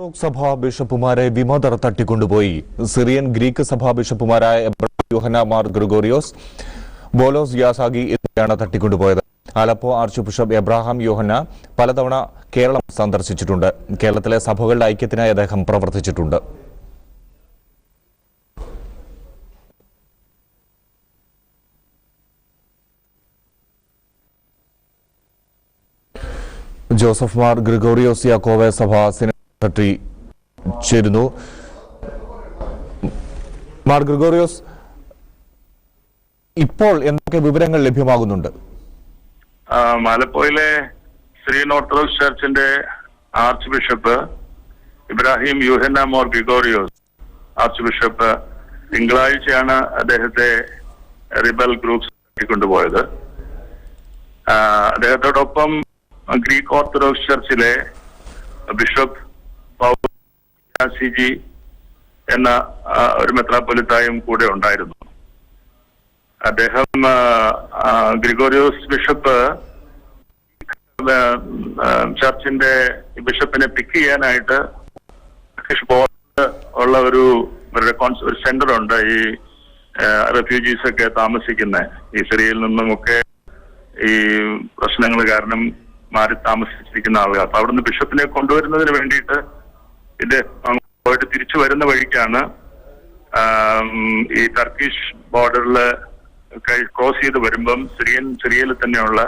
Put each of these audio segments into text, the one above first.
Orthodox സഭാ ബിഷപ്പുമാരെ വിമതർ തട്ടിക്കൊണ്ടുപോയി. സിറിയൻ ഗ്രീക്ക് സഭാ ബിഷപ്പുമാരായ യോഹന്ന മാർ ഗ്രിഗോറിയോസ്, ബോലോസ് യാസാഗി എന്നിവരെയാണ് തട്ടിക്കൊണ്ടുപോയത്. ആലപ്പോ ആർച്ച് ബിഷപ്പ് എബ്രഹാം യോഹന്ന പലതവണ കേരളം സന്ദർശിച്ചിട്ടുണ്ട്. കേരളത്തിലെ സഭകളുടെ ഐക്യത്തിനായി അദ്ദേഹം പ്രവർത്തിച്ചിട്ടുണ്ട്. ജോസഫ് മാർ ഗ്രിഗോറിയോസ് യാക്കോബ സഭ സെക്രട്ടറി ചേരുന്നു. മാർ ഗ്രിഗോറിയോസ്, ഇപ്പോൾ എന്തൊക്കെ വിവരങ്ങൾ ലഭ്യമാകുന്നുണ്ട്? ആലപ്പുഴയിലെ സിറിയൻ ഓർത്തഡോക്സ് ചർച്ചിന്റെ archbishop Ibrahim Yohanna Mor Gregorios archbishop തിങ്കളാഴ്ചയാണ് അദ്ദേഹത്തെ റിബൽ ഗ്രൂപ്പ്സ് കൊണ്ടുപോയത്. അദ്ദേഹത്തോടൊപ്പം ഗ്രീക്ക് ഓർത്തഡോക്സ് ചർച്ചിലെ ബിഷപ്പ് പൗലോസ് എന്ന ഒരു മെത്രാപ്പൊലിത്തായും കൂടെ ഉണ്ടായിരുന്നു. അദ്ദേഹം ഗ്രിഗോറിയോസ് ബിഷപ്പ് ചർച്ചിന്റെ ബിഷപ്പിനെ പിക്ക് ചെയ്യാനായിട്ട് ഉള്ള ഒരു സെന്റർ ഉണ്ട്. ഈ റെഫ്യൂജീസ് ഒക്കെ താമസിക്കുന്ന ഈ സിറിയയിൽ നിന്നുമൊക്കെ ഈ പ്രശ്നങ്ങൾ കാരണം മാറി താമസിച്ചിരിക്കുന്ന ആളുകൾ. അപ്പൊ അവിടുന്ന് ബിഷപ്പിനെ കൊണ്ടുവരുന്നതിന് വേണ്ടിയിട്ട് ഇത് പോയിട്ട് തിരിച്ചു വരുന്ന വഴിക്കാണ് ഈ ടർക്കിഷ് ബോർഡറിൽ ക്രോസ് ചെയ്ത് വരുമ്പം സിറിയയിൽ തന്നെയുള്ള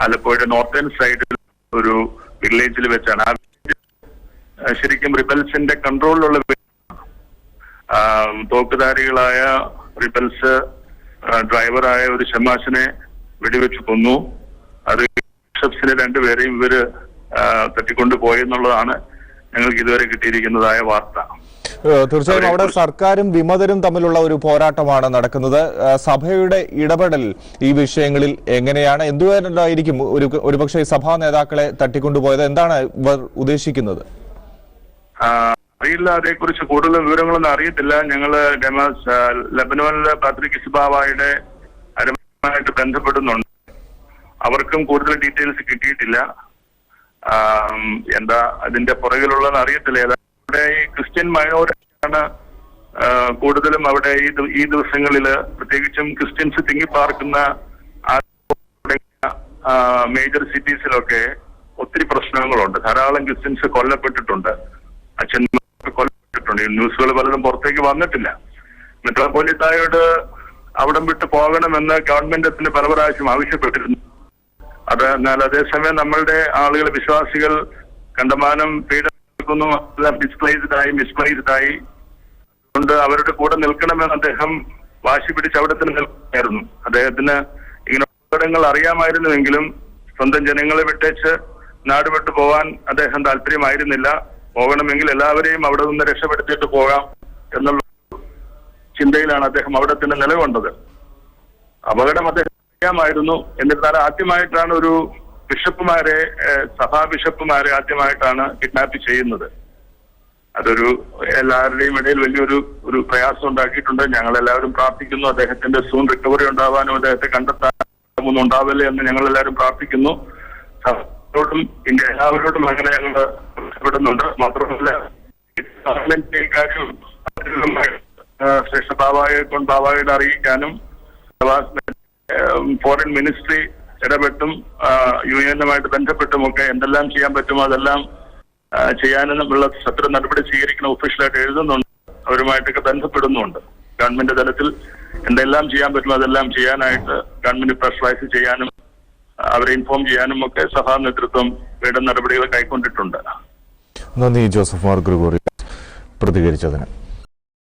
ആലപ്പുഴയുടെ നോർത്തേൺ സൈഡിൽ ഒരു വില്ലേജിൽ വെച്ചാണ്. ആ ശരിക്കും റിബൽസിന്റെ കൺട്രോളിലുള്ള തോക്കുധാരികളായ റിബൽസ് ഡ്രൈവറായ ഒരു ഷമാസിനെ വെടിവെച്ച് കൊന്നു. അത് ബിഷപ്സിനെ രണ്ടുപേരെയും ഇവര് തട്ടിക്കൊണ്ടുപോയെന്നുള്ളതാണ് ഞങ്ങൾക്ക് ഇതുവരെ കിട്ടിയിരിക്കുന്നതായ വാർത്ത. തീർച്ചയായും അവിടെ സർക്കാരും വിമതരും തമ്മിലുള്ള ഒരു പോരാട്ടമാണ് നടക്കുന്നത്. സഭയുടെ ഇടപെടൽ ഈ വിഷയങ്ങളിൽ എങ്ങനെയാണ്? എന്തുകൊണ്ടായിരിക്കും ഒരുപക്ഷെ സഭാ നേതാക്കളെ തട്ടിക്കൊണ്ടുപോയത്? എന്താണ് ഇവർ ഉദ്ദേശിക്കുന്നത്? അറിയില്ല, അതേക്കുറിച്ച് കൂടുതൽ വിവരങ്ങളൊന്നും അറിയത്തില്ല. ഞങ്ങള് ലെബനോനിലെ പാത്രിക് ബാവായുടെ അരമായിട്ട് ബന്ധപ്പെടുന്നുണ്ട്. അവർക്കും കൂടുതൽ ഡീറ്റെയിൽസ് കിട്ടിയിട്ടില്ല. എന്താ അതിന്റെ പുറകിലുള്ളതെന്ന് അറിയത്തില്ല. അവിടെ ഈ ക്രിസ്ത്യൻ മൈനോറിറ്റിയാണ് കൂടുതലും അവിടെ ഈ ദിവസങ്ങളില്, പ്രത്യേകിച്ചും ക്രിസ്ത്യൻസ് തിങ്ങിപ്പാർക്കുന്ന മേജർ സിറ്റീസിലൊക്കെ ഒത്തിരി പ്രശ്നങ്ങളുണ്ട്. ധാരാളം ക്രിസ്ത്യൻസ് കൊല്ലപ്പെട്ടിട്ടുണ്ട്, അച്ഛന്മാർക്ക് കൊല്ലപ്പെട്ടിട്ടുണ്ട്. ന്യൂസുകൾ പലതും പുറത്തേക്ക് വന്നിട്ടില്ല. മെത്രാപ്പൊലീത്തായോട് അവിടം വിട്ട് പോകണമെന്ന് ഗവൺമെന്റത്തിന് പല പ്രാവശ്യം ആവശ്യപ്പെട്ടിരുന്നു. എന്നാൽ അതേസമയം നമ്മളുടെ ആളുകൾ, വിശ്വാസികൾ കണ്ടമാനം പീഡനം മിസ്പ്ലേസ്ഡായി അതുകൊണ്ട് അവരുടെ കൂടെ നിൽക്കണമെന്ന് അദ്ദേഹം വാശി പിടിച്ച് അവിടെ തന്നെ നിൽക്കുകയായിരുന്നു. അദ്ദേഹത്തിന് ഇങ്ങനെ അപകടങ്ങൾ അറിയാമായിരുന്നുവെങ്കിലും സ്വന്തം ജനങ്ങളെ വിട്ടേച്ച് നാട് വിട്ടു പോകാൻ അദ്ദേഹം താല്പര്യമായിരുന്നില്ല. പോകണമെങ്കിൽ എല്ലാവരെയും അവിടെ നിന്ന് രക്ഷപ്പെടുത്തിയിട്ട് പോകാം എന്നുള്ള ചിന്തയിലാണ് അദ്ദേഹം അവിടെ തന്നെ നിലകൊണ്ടത്. അപകടം അദ്ദേഹം അറിയാമായിരുന്നു. എന്നിരുന്നാലും ആദ്യമായിട്ടാണ് ഒരു ബിഷപ്പുമാരെ, സഭാ ബിഷപ്പുമാരെ ആദ്യമായിട്ടാണ് കിഡ്നാപ്പ് ചെയ്യുന്നത്. അതൊരു എല്ലാവരുടെയും ഇടയിൽ വലിയൊരു പ്രയാസം ഉണ്ടാക്കിയിട്ടുണ്ട്. ഞങ്ങൾ എല്ലാവരും പ്രാർത്ഥിക്കുന്നു അദ്ദേഹത്തിന്റെ സൂൺ റിക്കവറി ഉണ്ടാവാനും അദ്ദേഹത്തെ കണ്ടെത്താനും ഉണ്ടാവില്ല എന്ന് ഞങ്ങൾ എല്ലാവരും പ്രാർത്ഥിക്കുന്നു. സഭയോടും ഇന്ത്യ എല്ലാവരോടും അങ്ങനെ ഞങ്ങൾ ബന്ധപ്പെടുന്നുണ്ട്. മാത്രമല്ല കാര്യവും ശ്രേഷ്ഠ ബാവായോട് അറിയിക്കാനും ഫോറിൻ മിനിസ്ട്രി ഇടപെട്ടും യുഎന്നുമായിട്ട് ബന്ധപ്പെട്ടുമൊക്കെ എന്തെല്ലാം ചെയ്യാൻ പറ്റുമോ അതെല്ലാം ചെയ്യാനുള്ള സത്ര നടപടി സ്വീകരിക്കുന്ന ഒഫീഷ്യലായിട്ട് എഴുതുന്നുണ്ട്. അവരുമായിട്ടൊക്കെ ബന്ധപ്പെടുന്നുണ്ട്. ഗവൺമെന്റ് തലത്തിൽ എന്തെല്ലാം ചെയ്യാൻ പറ്റുമോ അതെല്ലാം ചെയ്യാനായിട്ട് ഗവൺമെന്റ് പ്രഷറൈസ് ചെയ്യാനും അവരെ ഇൻഫോം ചെയ്യാനും ഒക്കെ സഭാ നേതൃത്വം വേണ്ട നടപടികൾ കൈക്കൊണ്ടിട്ടുണ്ട്. നന്ദി ജോസഫ് മാർ ഗ്രിഗോറിയോസ് പ്രതികരിച്ചതിന്.